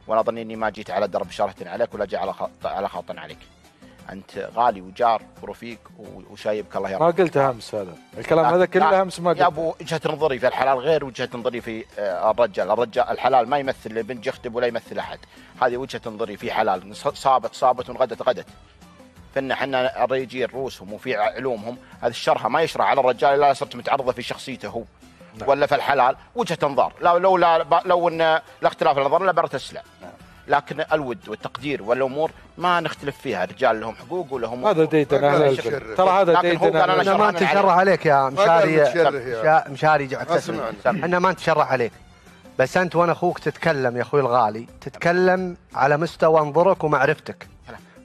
وانا اظن اني ما جيت على درب شرة عليك ولا جاي على خاط عليك. انت غالي وجار ورفيق وشايبك الله يرحمه. ما قلته امس هذا الكلام، هذا كله امس ما قلته يا ابو. وجهه نظري في الحلال غير وجهه نظري في الرجال الحلال ما يمثل لبنت يخطب ولا يمثل احد. هذه وجهه نظري في حلال. صابت وغدت. فإن الرجال رؤوسهم وفي علومهم هذه الشرها ما يشرع على الرجال الا صرت متعرضه في شخصيته هو. نعم. ولا في الحلال وجهه نظر. لو ان الاختلاف النظر لبرت اسلع. نعم. لكن الود والتقدير والامور ما نختلف فيها. الرجال لهم حقوق ولهم هذا ديتنا ترى هذا ديتنا. انا ما نتشرع عليك يا مشاري احنا ما نتشرع عليك، بس انت وانا اخوك تتكلم يا اخوي الغالي، تتكلم على مستوى انظرك ومعرفتك.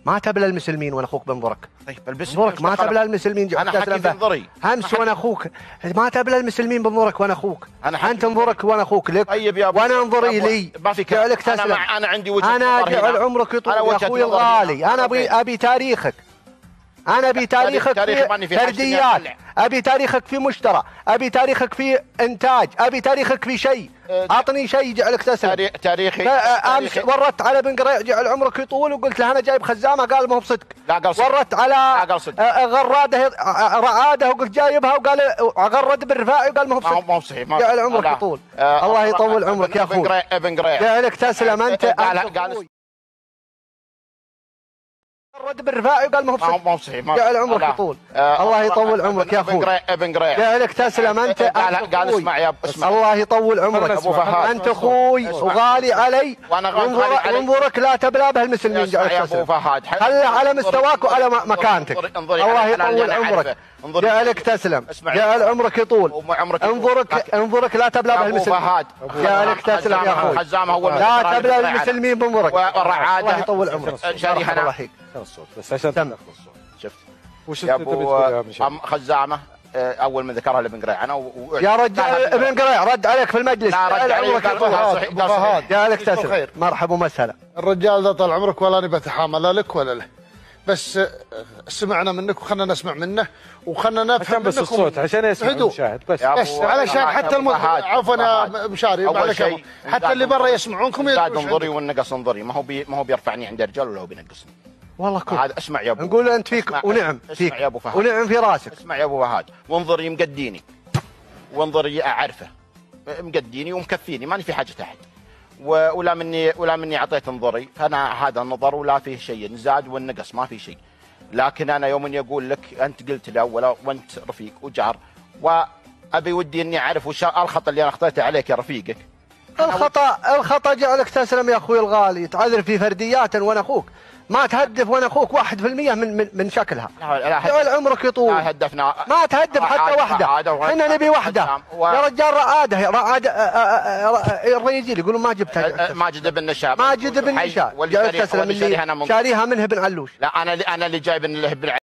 ما تبلى المسلمين وانا اخوك بنظرك. طيب بنظرك ما تبلى المسلمين. انا حكي في نظري همس وانا اخوك ما تبلى المسلمين بنظرك وانا اخوك. انت انظرك وانا اخوك لك. طيب يا ابو وانا انظري لي. جعلك تسلم. انا عندي وجهه انا جعل عمرك يطول يا اخوي الغالي. انا ابي تاريخك. انا ابي تاريخك في فرديات، ابي تاريخك في مشترى، ابي تاريخك في انتاج، ابي تاريخك في شيء. اعطني شيء يجعلك تسلم. تاريخي امس وردت على بن قريع جعل عمرك يطول وقلت له انا جايب خزامه، قال ما هو بصدق. وردت على غراده رعاده وقلت جايبها وقال غرد بالرفاعي وقال ما هو بصدق. ما هو صحيح. جعل عمرك يطول. الله يطول عمرك يا اخوي. ابن قريع جعلك تسلم. انت قال رد بالرفاعي وقال ما هو بصدق. ما هو صحيح. جعل عمرك يطول. الله يطول عمرك يا اخوي. ابن قريع جعلك تسلم. انت قال اسمع يا اسمع. الله يطول عمرك ابو فهد. انت اخوي وغالي علي وانظرك لا تبلى به المسلمين. جعلك يا ابو فهد خلي على مستواك وعلى مكانتك. الله يطول عمرك. جعلك تسلم. جعل عمرك يطول. انظرك لا تبلى به المسلمين. جعلك تسلم يا اخوي. لا تبلى المسلمين بانظرك. والرعاده الله يطول عمرك. شريحه الصوت بس عشان تاخذ الصوت. شفت وش يا ابو خزامه اول من ذكرها لابن قريع انا يا رجال ابن قريع رد عليك في المجلس. لا رد عليك فهد. جعلك تسلم. مرحبا ومسهلا. الرجال ذا طال عمرك ولا نبي اتحامل لا لك ولا له، بس سمعنا منك وخلنا نسمع منه وخلنا نفهم بس الصوت عشان يسمع المشاهد بس علشان حتى عفوا يا مشاري معلش حتى اللي برا يسمعونكم. زاد انظري والنقص انظري. ما هو بيرفعني عند الرجال ولا هو بينقصني. والله كل هذا اسمع يا ابو. نقول انت فيك ونعم فيك يا ابو فهد. ونعم في راسك. اسمع يا ابو فهد. وانظري مقديني وانظري اعرفه مقديني ومكفيني ماني في حاجه احد. ولا مني اعطيت انظري. فانا هذا النظر ولا فيه شيء نزاد والنقص ما في شيء. لكن انا يوم يقول لك انت قلت له وانت رفيق وجار وابي ودي اني اعرف وش الخطا اللي انا اخطيته عليك يا رفيقك. الخطا جعلك تسلم يا اخوي الغالي. تعذر في فرديات وانا اخوك ما تهدف وانا اخوك 1% من شكلها. جعل عمرك يطول. لا هدفنا ما تهدف حتى واحده. احنا نبي واحده يا رجال. رعاده الرجال يقولون ما جبتها. ماجد بن نشاب. جعلك تسلم. شاريها منه بن علوش. لا انا اللي جايب له بن